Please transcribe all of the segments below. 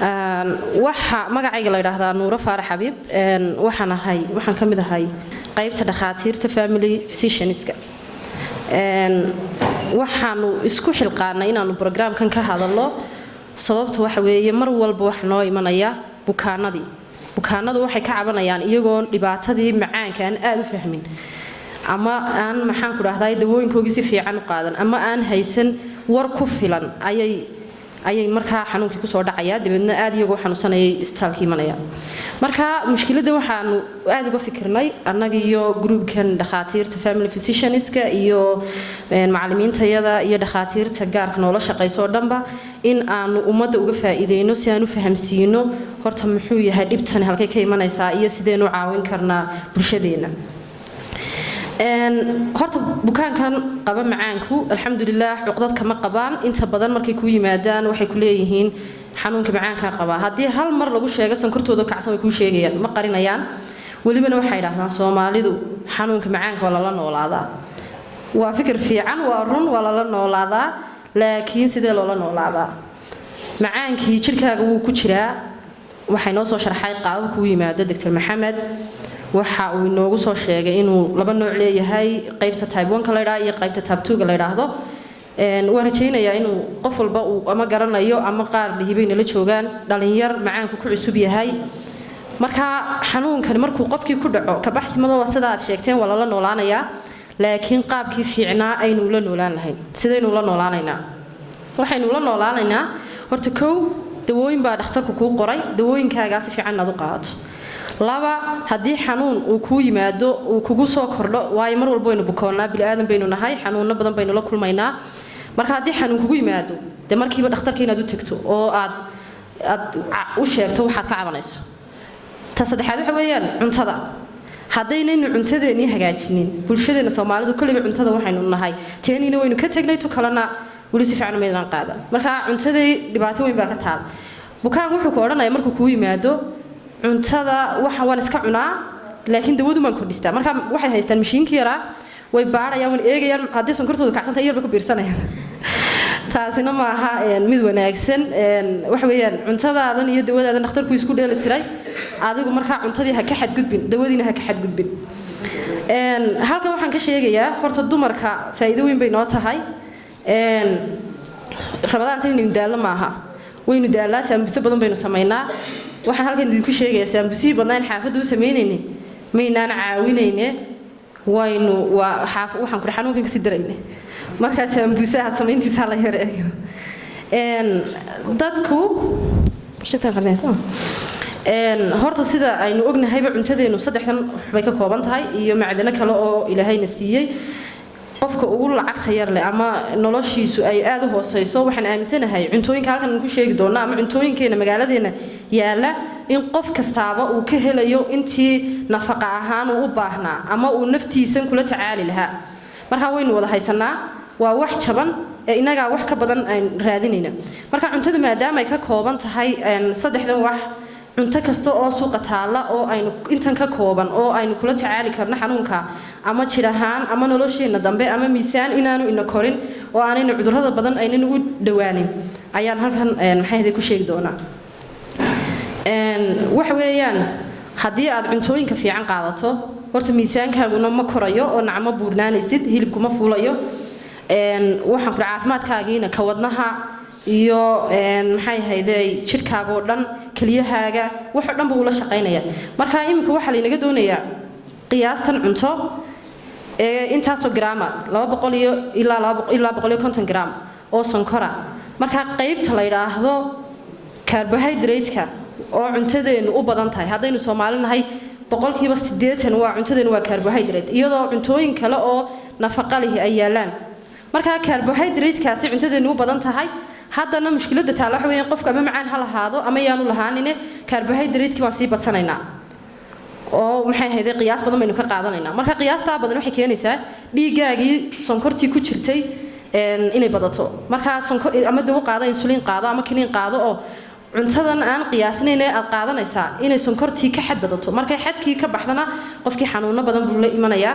waxa magacayga la yiraahdaa Nuuro Faarax Xabiib waxaan ka mid ahay qaybta dhakhaatiirta family physicianska waxaanu isku xilqaanay inaanu barnaamijkan ka hadalno sababtu waxa weeye mar walba wax noo imanaya bukaanadu waxay ka cabanayaan iyagoo dhibaatadii macaanka aan aad u fahmin ama aan maxaan ku raahdaa dawooyinkooda si fiican u qaadan ama aan haysan war ku filan ayay markaa xanuunkii ku soo dhacaya dibadna aad iyagoo xanuunsanayay isbitaalka imanaya marka mushkiladda waxaanu aad uga fikirnay annaga iyo groupkan dhakhaatiirta family physicianska iyo macallimiintayada iyo dhakhaatiirta gaarka noola shaqeyso dhanba in aanu ummadda uga faa'iideyno si aan u fahamsiino horta muxuu yahay dhibtan halkay ka imanaysaa iyo sideen u caawin karnaa bulshadeena horta bukaankan qaba macaanku alxamdulillaah cuqdad kama qabaan inta badan markay ku yimaadaan waxay ku leeyihiin xanuunka macaanka qaba haddii hal mar lagu sheego sankortooda kacsan way ku sheegayaan ma qarinayaan walibana waxay yiraahdaan Soomaalidu xanuunka macaanka waa la noolaadaa waa fikir fiican waa run waa la noolaadaa laakiin sidee loo la noolaadaa macaankii jirkaaga wuu ku jiraa waxay noo soo sharxay qaabku u yimaado Dr. Maxamed waxa uu inoogu soo sheegay inuu laba nooc leeyahay qaybta type 1 ka la yiraahdo iyo qaybta type 2 ka la yiraahdo waan rajaynayaa inuu qof walba uu ama garanayo ama qaar lihibayna la joogaan dhalinyar macaanku ku cusub yahay marka xanuunkan markuu qofkii ku dhaco ka baxsimado sida aad sheegteen waa la noolaanayaa laakiin qaabkii fiicnaa aynu la noolaan lahayn sidaynu la noolaanaynaa waxaynu la noolaanaynaa horta kow dawooyin baa dhakhtarku ku qoray dawooyinkaaga si fiican aad u qaadato laba haddii xanuun uu ku yimaado uu kugu soo kordho waayo mar walba waynu bukoonnaa bini'aadan baynu nahay xanuunno badan baynu la kulmaynaa marka haddii xanuun kugu yimaado dee markiiba dhakhtarka inaad u tagto oo aad u sheegto waxaad ka cabanayso ta saddexaad waxa weeyaan cuntada haddaynaynu cuntadeennii hagaajinin bulshadeena Soomaalidu kulliba cuntada waxaynu nahay teeniina waynu ka tagnay tu kalena weli si fiican meedan qaadan marka cuntadii dhibaato weyn baa ka taal bukaan wuxuu ku oranayaa markuu ku yimaado cuntada waan iska cunaa laakiin dawadu ma kordhistaa marka waxay haystaan mashiinkii yaraa way baarayaan way eegayaan haddii sonkortooda kacsanta yarba ku biirsanayaan taasina ma aha mid wanaagsan waxa weeyaan cuntadaadan iyo dawadaadan dhakhtarku isku dheeli tiray adigu marka cuntadii ha ka xadgudbin dawadiina ha ka xadgudbin halkan waxaan ka sheegayaa horta dumarka faa'iido weyn bay noo tahay rabadaantan inuu daalo maaha waynu daalaa saambuso badan baynu sameynaa waxaan halkan idinku sheegayaa saambusi badnaan xaafadu u sameeynayne maynaan caawinayne waynu waxaan ku xanuunkan ka sii daraynay marka saambusaha sameyntiisa la yareeyo dadku horta sida aynu ognahayba cuntadeenu saddexdan waxbay ka kooban tahay iyo macdano kale oo ilaahayna siiyey qofka ugu lacagta yar leh ama noloshiisu ay aad u hooseyso waxaan aaminsanahay cuntooyinka halkan ku sheegi doona ama cuntooyinkeena magaaladeena yaala in qof kastaaba uu ka helayo intii nafaqa ahaan uu u baahnaa ama uu naftiisa kula tacaali lahaa marka waynu wada haysanaa waa wax jaban ee inaga wax ka badan aan raadinayna marka cuntada maadaama ay ka kooban tahay saddexdan wax cunto kasta oo suuqa taala oo aynu intan ka kooban oo aynu kula tacaali karno xanuunka ama jir ahaan ama nolosheena dambe ama miisaan inaanu ina korin oo aanayna cudurrada badan aynan u dhawaanin ayaan halkan maxay ku sheegi doonaa waxa weeyaan haddii aad cuntooyinka fiican qaadato horta miisaankaaguna ma korayo oo nacmo buurnaanaysid hilibkuma fuulayo waxaan ku caafimaadkaagiina ka wadnaha iyo maxay hayday jirkaaga oo dhan kaliyahaaga wax oo dhan buu la shaqeynaya marka imika waxa la inaga doonayaa qiyaastan cunto intaasoo grama 200 ilaa 150 gram oo sonkora marka qaybta la yiraahdo carbohydrate-ka oo cuntadeenu u badan tahay haddaynu Soomaali nahay 80% waa cuntadeenu waa carbohydrate iyadoo cuntooyin kale oo nafaqa leh ay yaalaan marka carbohydrate-kaasi cuntadeenu u badan tahay haddana mushkiladda taala waxa weeyaan qofka ama macaan ha lahaado ama yaanu lahaanine carbohydrate-ki waan sii badsanaynaa oo maxay hayday qiyaas badan baynu ka qaadanaynaa marka qiyaastaa badan waxay keenaysaa dhiigaagii sonkortii ku jirtay inay badato marka sonkor ama dawo qaado insulin qaado ama kiniin qaado oo cuntadan aan qiyaasnayn ee aad qaadanaysaa inay sonkortii ka xad badato marka xadkii ka baxdana qofkii xanuuno badan buu la imanayaa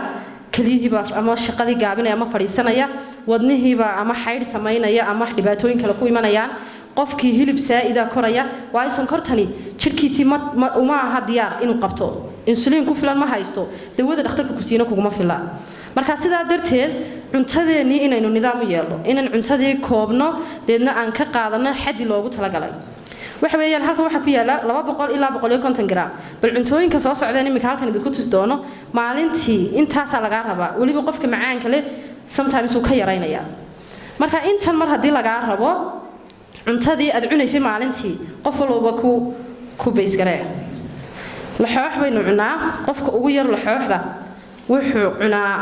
kaliyihiiba ama shaqadii gaabinaya ama fadhiisanaya wadnihiiba ama xaydh sameynaya ama dhibaatooyin kale ku imanayaan qofkii hilib saa'ida koraya waa sonkortani jirkiisii uma aha diyaar inuu qabto insulin ku filan ma haysto dawada dhakhtarka ku siina kuguma fila marka sidaa darteed cuntadeeni inaynu nidaam u yeelno inaan cuntadii koobno deedna aan ka qaadano xaddi loogu talagalay waxa weeyaan halkan waxa ku yaala 200 ilaa 150 gram bal cuntooyinka soo socdeen imika halkan idinku tus doono maalintii intaas laga rabaa waliba qofka macaanka leh sometimes uu ka yareynaya marka intan mar hadii laga rabo cuntadii aad cunaysay maalintii qof walba ku bays garee laxoox baynu cunaa qofka ugu yar laxooxda wuxuu cunaa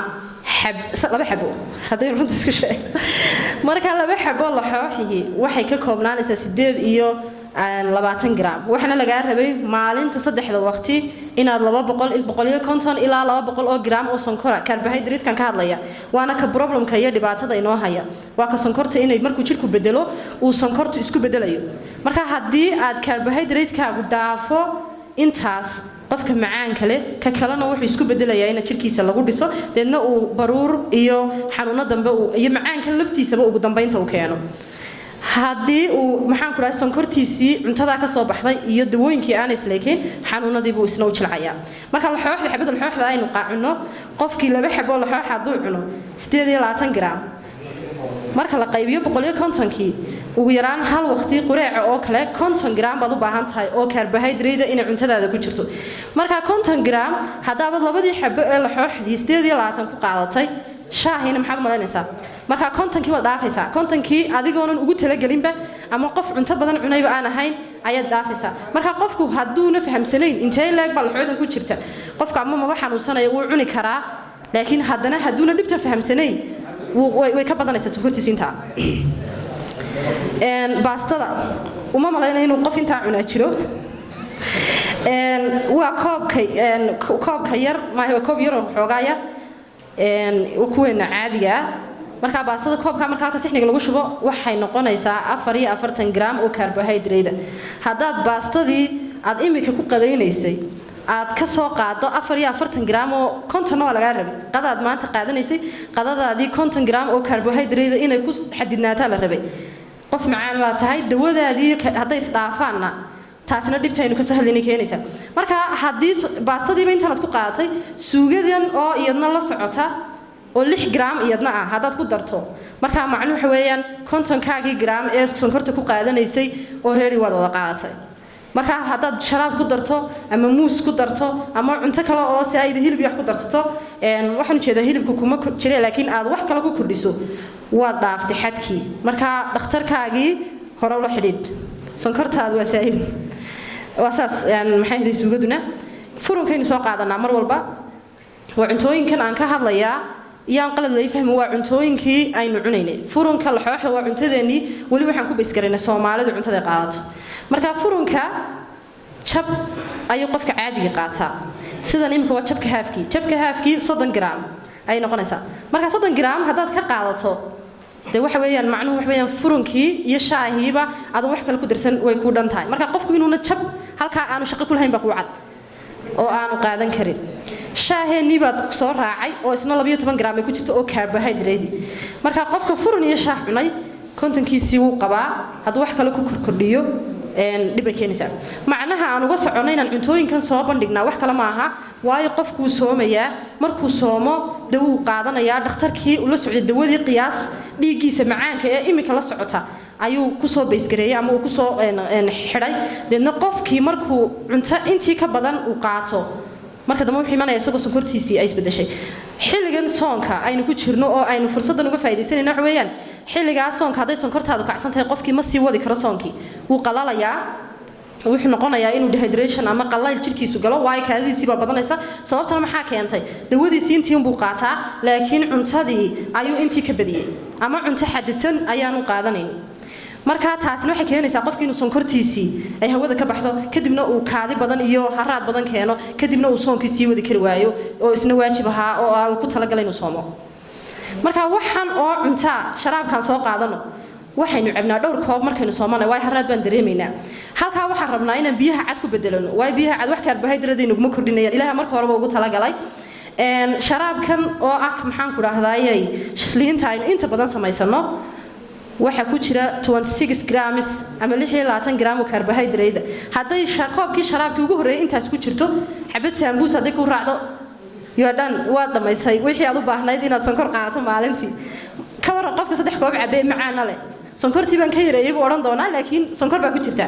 laba xabo haday runta isku sheeg marka laba xabo laxooxi waxay ka koobnaanaysaa 8 iyo 20 gram waxana laga rabay maalinta saddexda waqti inaad 250 ilaa 200 gram oo sonkor carbohydrate kan ka hadlaya waana ka problemka iyo dhibaatada inoo haya waa ka sonkorta inay markuu jirku bedelo uu sonkortu isku bedelayo marka hadii aad carbohydrate ka dhaafo intaas qofka macaanka leh ka kalena wuxuu isku bedelayaa in jirkiisa lagu dhiso deedna uu baruur iyo xanuuno dambe iyo macaanka laftiisaba ugu dambeynta uu keeno hadii uu maxaan ku raay sonkortiisii cuntada ka soo baxday iyo dawooyinkii aan isleekin xanuunadii buu isna u jilcayaa marka laxooxda xabada laxooxda aynu qaacino qofkii laba xabo laxoox haduu cuno 8 gram marka la qaybiyo 150kii ugu yaraan hal waqti qureeca oo kale 50 gram baad u baahan tahay oo carbohydrate in cuntadaada ku jirto marka 50 gram hadaaba labadii xabo ee laxooxdii 8 ku qaadatay shaahina maxaad malaynaysaa marka 50kii wad dhaafaysaa 50kii adigoonan ugu talagelinba ama qof cunto badan cunayba aan ahayn ayaad dhaafaysaa marka qofku haduuna fahamsanayn intee leeg bal xoodan ku jirta qofka ama waxa xanuunsanaya uu cuni karaa laakiin hadana haduuna dhibta fahamsanayn way ka badanaysaa sonkortiisa inta baastada uma malaynay inuu qof inta cuna jiro waa koobka yar ma aha koob yar oo xoogaya kuweena caadiga marka baastada koobka marka halka sixniga lagu shubo waxay noqonaysaa 4 gram oo carbohydrate hadaad baastadii aad imika ku qadaynaysay aad ka soo qaado 4 gram oo konton waa laga rabay qadaad maanta qaadanaysay qadadaadii 50 gram oo carbohydrate inay ku xadidnaataa la rabay qof macaan la tahay dawadaadii haday isdhaafaana taasina dhibtaynu ka soo hadlaynay keenaysa marka hadii baastadiiba intaad ku qaadatay suugadan oo iyadna la socota oo 6 gram iyadna ah hadaad ku darto marka macnuhu waxa weeyaan 50 gram ee sonkorta ku qaadanaysay oo reeri wada qaadatay marka hadaad sharaab ku darto ama muus ku darto ama cunto kale oo saayid hilib wax ku darto waxaan jeedaa hilibku kuma jire laakiin aad wax kale ku kordhiso waa dhaaftay xadkii marka dhakhtarkaagii hore la xidhiid sonkortaadu waa saayid wasaas maxay ahayd suugaduna furunkaynu soo qaadanaa mar walba waa cuntooyinkan aan ka hadlayaa yaan qalad la fahmo waa cuntooyinkii aynu cunaynay furunka laxooxda waa cuntadeeni wali waxaan ku baysgareynaa Soomaalidu cuntada qaadato marka furunka jab ay qofka caadiga qaataa sidan imka waa jabka haafkii 30 gram ay noqonaysaa marka 30 gram hadaad ka qaadato de waxa weeyaan macnuhu waxa weeyaan furunkii iyo shaahiiba aad wax kale ku dirsan way ku dhantahay marka qofku inuu jab halka aanu shaqo ku lahayn ba ku cad oo aanu qaadan karin shaaheeni baad soo raacay oo isna 12 gram ay ku jirto oo carbohydrate marka qofka furun iyo shaah cunay kontonkiisii uu qabaa haduu wax kale ku kordhiyo dhibay keenaysaa macnaha aan uga soconay inaan cuntooyinkan soo bandhignaa wax kale ma aha waayo qofku soomaya markuu soomo dawo qaadanaya dhakhtarkii ula socday dawadii qiyaas dhiigiisa macaanka ee imika la socota ayuu ku soo baysgareeyay ama uu ku soo xidhay deedna qofkii markuu cunto intii ka badan uu qaato marka dambe wuxuu imanaya isagoo sonkortiisii ay isbedeshay xilligan soonka aynu ku jirno oo aynu fursadan uga faa'iideysanayno waxa weeyaan xilligaas soonka haday sonkortaadu kacsan tahay qofkii ma sii wadi karo soonkii wuu qalalayaa wuxuu noqonayaa inuu dehydration ama qallayl jirkiisu galo waayo kaadidiisii baa badanaysa sababtana maxaa keentay dawadiisii intii uu qaataa laakiin cuntadii ayuu intii ka badiyay ama cunto xadidsan ayaanu qaadanayn marka taasina waxay keenaysaa qofkii inuu sonkortiisii ay hawada ka baxdo kadibna uu kaadi badan iyo haraad badan keeno kadibna uu soonkiisii wadi kari waayo oo isna waajib ahaa oo aan ku talagalay inuu soomo marka waxaan oo cunta sharaabkan soo qaadano waxaynu cabnaa dhowr koob markaynu soomana way haraad baan dareemeynaa halka waxaan rabnaa inaan biyaha cad ku bedelano way biyaha cad wax carbohydrate inuu ma kordhinayaan ilaaha marka horeba ugu talagalay sharaabkan oo ah maxaan ku raahdaayay shliinta aynu inta badan samaysano waxa ku jira 26 grams ama 26 gram oo carbohydrate haday koobkii sharaabkii ugu horeeyay intaas ku jirto xabad sambuus haday ku raacdo iyo dhan waa dhamaysay wixii aad u baahnayd inaad sonkor qaadato maalintii ka waran qofka 3 koob cabay macaan leh sonkortii baan ka yareeyay buu oran doonaa laakiin sonkor baa ku jirta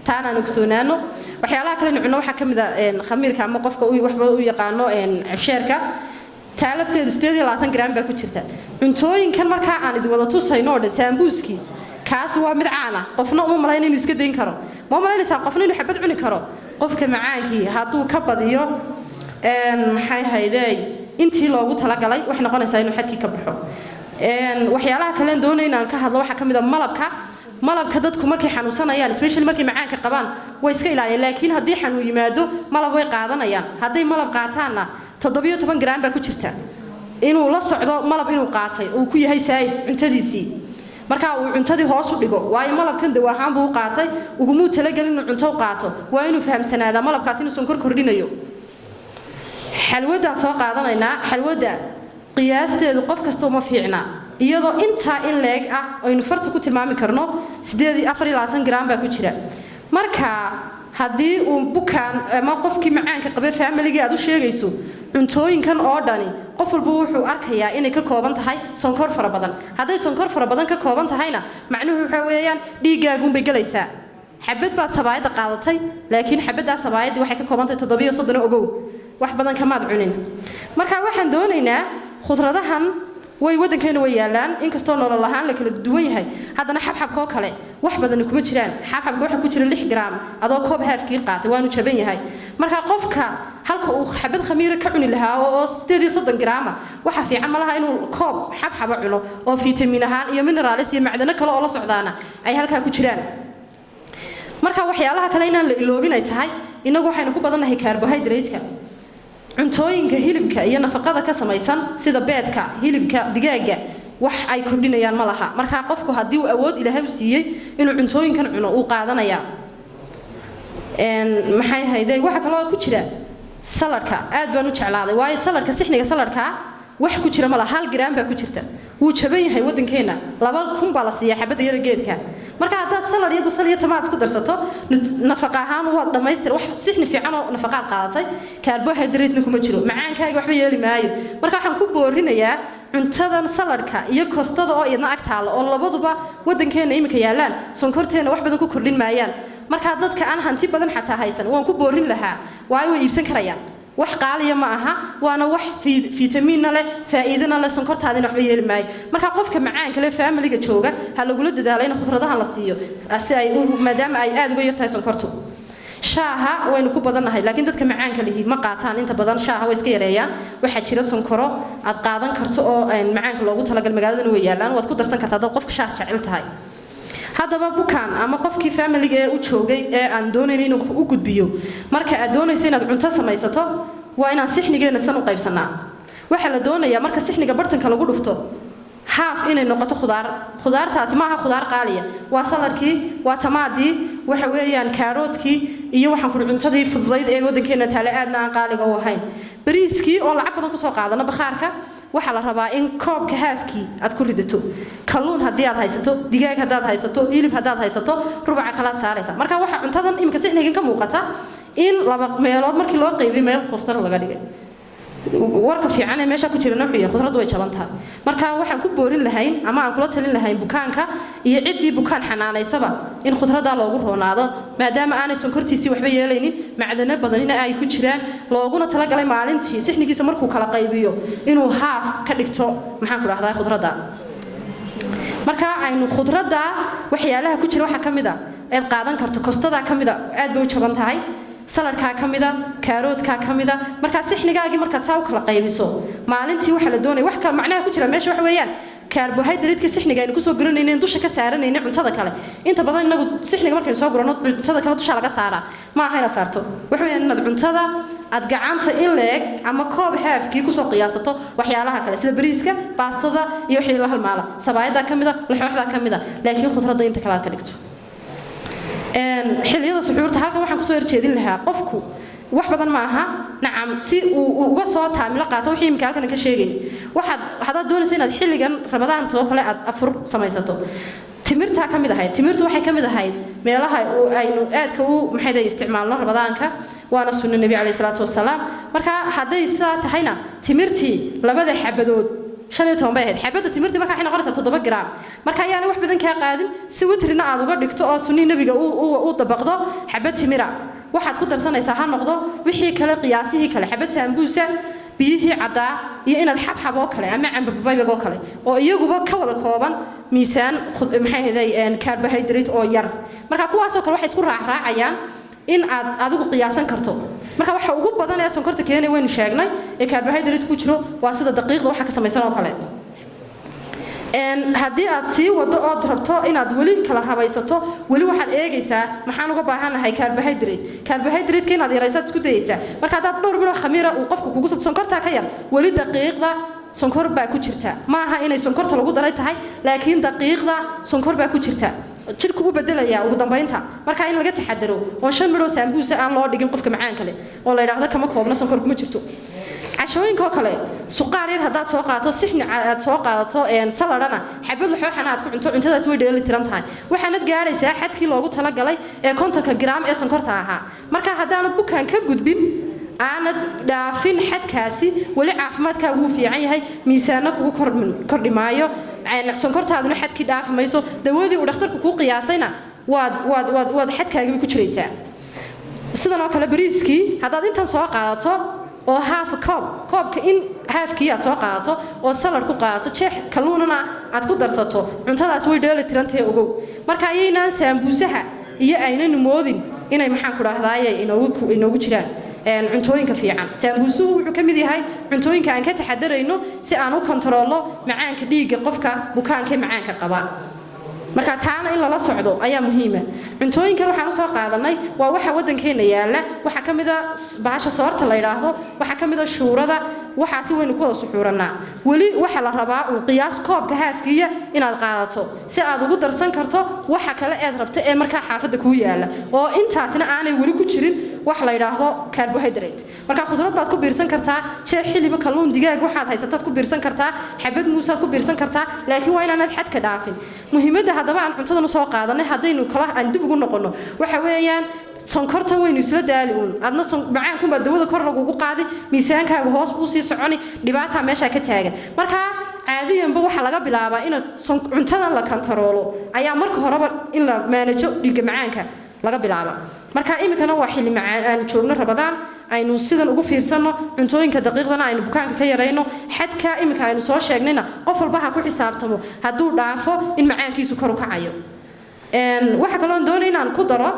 taana aan ogsoonaano waxyaalaha kale nuucna waxa kamid ah khamiirka ama qofka uu waxba u yaqaano afsheerka taalafteedu 28 gram baa ku jirta cuntooyinkan marka aan idin wada tusayno oo sambuuski kaas waa mid caan ah qofna uma malayn inuu iska deyn karo ma malaynaysaa qofna inuu xabad cuni karo qofka macaankii hadduu ka badiyo maxay hayday intii loogu talagalay wax noqonaysaa inuu xadkii ka baxo waxyaalaha kale aan doonayna aan ka hadlo waxa kamid ah malabka dadku markay xanuunsanayaan especially markay macaanka qabaan way iska ilaaliyaan laakiin haddii xanuun yimaado malab way qaadanayaan hadday malab qaataanna 17 gram baa ku jirta inuu la socdo malab inuu qaatay uu ku yahay saayid cuntadiisii marka uu cuntadii hoos u dhigo waayo malabkan dawa ahaan buu qaatay ugu talagalin inuu cunto qaato waa inuu fahamsanaada malabkaas inuu sonkor kordhinayo xalwada soo qaadanaynaa xalwada qiyaasteedu qof kasta uma fiicna iyadoo inta in leeg ah oo aynu farta ku tilmaami karno 24 gram baa ku jira marka haddii uu bukaan ama qofkii macaanka qabay family-ga aad u sheegayso cuntooyinkan oo dhani qof walba wuxuu arkayaa inay ka kooban tahay sonkor fara badan hadday sonkor fara badan ka kooban tahayna macnuhu waxa weeyaan dhiigaagu bay galaysaa xabad baad sabaayada qaadatay laakiin xabadaas sabaayadii waxay ka kooban tahay 7 ogow wax badan kamaad cunin marka waxaan doonaynaa khudradahan way wadankeena way yaalaan inkastoo nolol ahaan la kala duwan yahay haddana xabxabkoo kale wax badan kuma jiraan xabxabka waxa ku jira 6 gram adoo koob haafkii qaatay waanu jaban yahay marka qofka halka uu xabad khamiir ka cuni lahaa oo 30 gram waxa fiican malaha inuu koob xabxab cuno oo fitamiin ahaan iyo minerals iyo macdano kale oo la socdaana ay halka ku jiraan marka waxyaalaha kale inaan la iloobin ay tahay inagu waxaynu ku badanahay carbohydrate-ka cuntooyinka hilibka iyo nafaqada ka samaysan sida beedka hilibka digaaga wax ay kordhinayaan ma laha marka qofku hadii uu awood Ilaahay u siiyay inuu cuntooyinkan cuno uu qaadanaya maxay hayday waxa kale oo ku jira saladka aad baan u jeclaaday waayo saladka sixniga saladka wax ku jira ma laha 1 gram baa ku jirta wuu jaban yahay wadankeena 2000 baa la siiyaa xabada yar geedka marka hadaad salad iyo basal iyo tamaad isku darsato nafaqa ahaan waa dhameystir wax sixni fiican oo nafaqaad qaadatay carbohydrate kuma jiro macaankaaga waxba yeeli maayo marka waxaan ku boorinayaa cuntadan saladka iyo koostada oo iyadna agtaalo oo labaduba wadankeena imika yaalaan sonkorteena wax badan ku kordhin maayaan marka dadka aan hanti badan xataa haysan waan ku boorin lahaa waayo way iibsan karayaan wax qaaliya ma aha waana wax fitamiin leh faa'iidana leh sonkortaadina waxba yeeli maayo marka qofka macaanka leh family-ga jooga ha lagu la dadaalo in khudradaha la siiyo si ay maadaama ay aad uga yartahay sonkortu shaaha waynu ku badanahay laakiin dadka macaanka leh ma qaataan inta badan shaaha way iska yareeyaan waxa jira sonkoro aad qaadan karto oo macaanka loogu talagal magaalada way yaalaan waad ku darsan kartaa dad qofka shaah jecel tahay haddaba bukaan ama qofkii family-ga ee u joogay ee aan doonayn inuu u gudbiyo marka aad doonayso inaad cunto samaysato waa inaan sixnigeena san u qaybsanaa waxa la doonayaa marka sixniga bartanka lagu dhufto haaf inay noqoto khudaartaasi ma aha khudaar qaaliya waa saladkii waa tamaadii waxa weeyaan kaaroodkii iyo waxaan ku cuntadii fududayd ee wadankeena taale aadna aan qaaliga u ahayn bariiskii oo lacag badan ku soo qaadana bakhaarka waxa la rabaa in koobka haafkii aad ku ridato kalluun haddii aad haysato digaag haddaad haysato hilib haddaad haysato rubaca kale aad saaraysa marka waxa cuntadan imika sixnigan ka muuqata in laba meelood markii loo qaybiyay meel khudrad laga dhigay warka fiican ee meesha ku jira nooxiya khudradu way jaban tahay marka waxaan ku boorin lahayn ama aan kula talin lahayn bukaanka iyo ciddii bukaan xanaanaysaba in khudrada loogu roonaado maadaama aanay sonkortiisii waxba yeelaynin macdano badanina ay ku jiraan looguna talagalay maalintii sixnigiisa markuu kala qaybiyo inuu haaf ka dhigto maxaan ku raahdaa khudrada marka aynu khudrada waxyaalaha ku jira waxa kamid ah ee qaadan karto koostada kamid ah aad bay u jaban tahay saladka kamida kaaroodka kamida marka sixnigaagi marka saa u kala qaybiso maalintii waxa la doonay wax ka macnaha ku jira meesha wax weeyaan carbohydrate-ka sixniga aynu ku soo guranayeen dusha ka saaranayeen cuntada kale inta badan inagu sixniga markaynu soo gurano cuntada kale dusha laga saaraa ma aha inaad saarto wax weeyaan inaad cuntada aad gacanta in leeg ama koob haafkii ku soo qiyaasato waxyaalaha kale sida bariiska baastada iyo wixii la halmaala sabaayada kamida laxooxda kamida laakiin khudradda inta kale aad ka dhigto xilliyada suxuurta halka waxaan ku soo horjeedin lahaa qofku wax badan ma aha nacam si uu uga soo taamilo qaato wixii imka halkan ka sheegay hadaad doonayso inaad xilligan rabadaanta oo kale aad afur samaysato timirta ka mid ahayd timirtu waxay ka mid ahayd meelaha aynu aadka u maxay isticmaalno rabadaanka waana sunno nabi kaleey salaatu wasalaam marka haday saa tahayna timirtii labada xabadood 15 bay ahayd xabada timirtii marka waxay noqonaysaa 7 gram marka ayaana wax badan ka qaadin si witrina aad uga dhigto oo sunni nabiga uu dabaqdo xabad timira waxaad ku darsanaysaa ha noqdo wixii kale qiyaasihii kale xabad sambuusa biyihii cadaa iyo inaad xabxabo kale ama cambabaygo kale oo iyaguba ka wada kooban miisaan maxay ahayd carbohydrate oo yar marka kuwaas oo kale waxay isku raacayaan in aad adigu qiyaasan karto marka waxa ugu badan ee sonkorta keenay waynu sheegnay ee carbohydrate ku jiro waa sida daqiiqda waxa ka samaysan oo kale haddii aad sii wado oo rabto inaad weli kala habaysato weli waxaad eegaysaa maxaan uga baahanahay carbohydrate inaad yaraysaad isku dayaysaa marka hadaad dhowr bilo khamiira uu qofku kugu sonkorta ka yar weli daqiiqda sonkor baa ku jirta ma aha inay sonkorta lagu daray tahay laakiin daqiiqda sonkor baa ku jirta jirku u bedelaya ugu dambeynta marka in laga taxadaro oo 5 milo sambuusa aan loo dhigin qofka macaan kale oo la yiraahdo kama koobna sonkor kuma jirto cashooyinka kale suqaar yar hadaad soo qaato sixni aad soo qaadato saladana xabad laxooxana aad ku cunto cuntadaas way dheeli tiran tahay waxaanad gaaraysaa xadkii loogu tala galay ee 50 gram ee sonkorta ahaa marka hadaanad bukaan ka gudbin aanad dhaafin xadkaasi wali caafimaadka ugu fiican yahay miisaanka kugu kordhimaayo sonkortaaduna xadkii dhaafimayso dawadii uu dhakhtarku ku qiyaasayna waad xadkaaga ku jiraysaa sidan oo kale bariiskii hadaad intan soo qaadato oo half koobka in halfkii aad soo qaadato oo salad ku qaadato jeex kalluunana aad ku darsato cuntadaas way dheeli tirantahay ogow marka ayaynaan sambuusaha iyo aynan moodin inay maxaan ku raahdaayay inoogu jiraan cuntooyinka fiican sambuusuhu wuxuu ka mid yahay cuntooyinka aan ka taxadarayno si aan u kontrolo macaanka dhiigga qofka bukaanka macaanka qaba marka taana in la socdo ayaa muhiim ah cuntooyinka waxaan soo qaadanay waa waxa wadankeena yaala waxa kamida baasha soorta la yiraahdo waxa kamida shuurada waxa si weyn ku wada suxuranaa wali waxa la rabaa uu qiyaas koobka haafkiya inaad qaadato si aad ugu darsan karto waxa kale aad rabto ee marka xaafada ku yaala oo intaasina aanay wali ku jirin wax la yiraahdo carbohydrate marka khudrad baad ku biirsan kartaa jeex xilib kalluun digaag waxaad haysatad ku biirsan kartaa xabad muus aad ku biirsan kartaa laakiin waa inaad xad ka dhaafin muhiimada hadaba aan cuntada soo qaadanay hadaynu kala aan dib ugu noqono waxa weeyaan sonkorta waynu isla daaliun adna macaanku ma dawada kor lagu qaadi miisaankaaga hoos u sii soconi dhibaata meesha ka taagan marka caadiyanba waxa laga bilaabaa in cuntada la kantaroolo ayaa marka horeba in la maanajo dhiigga macaanka laga bilaabo marka imikana waa xilli macaan joogno rabadaan aynu sidan ugu fiirsano cuntooyinka daqiiqdana aynu bukaanka ka yareyno xadka imika aynu soo sheegnayna qof walba ha ku xisaabtamo haduu dhaafo in macaankiisu kor u kacayo waxa kale oo doonayna aan ku daro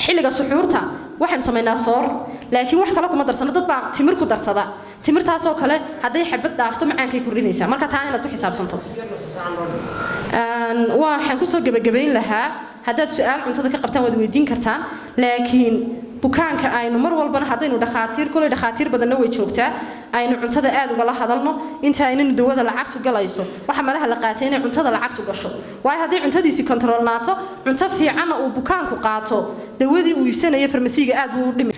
xilliga suxuurta waxaan sameeynaa soor laakiin wax kale kuma darsano dad baa timir ku darsada timirtaas oo kale haday xabad dhaafto macaankay kordhinaysa marka taan inaad ku xisaabtanto waxaan ku soo gabagabayn lahaa hadaad su'aal cuntada ka qabtaan wad weydiin kartaan laakiin bukaanka aynu mar walbana hadaynu dhakhaatiir badanna way joogtaa aynu cuntada aad uga la hadalno inta aynu dawada lacagtu galayso waxa malaha la qaatay inay cuntada lacagtu gasho way haday cuntadiisi controlnaato cunto fiican oo bukaanku qaato dawadii uu iibsanayo farmasiga aad uu dhimi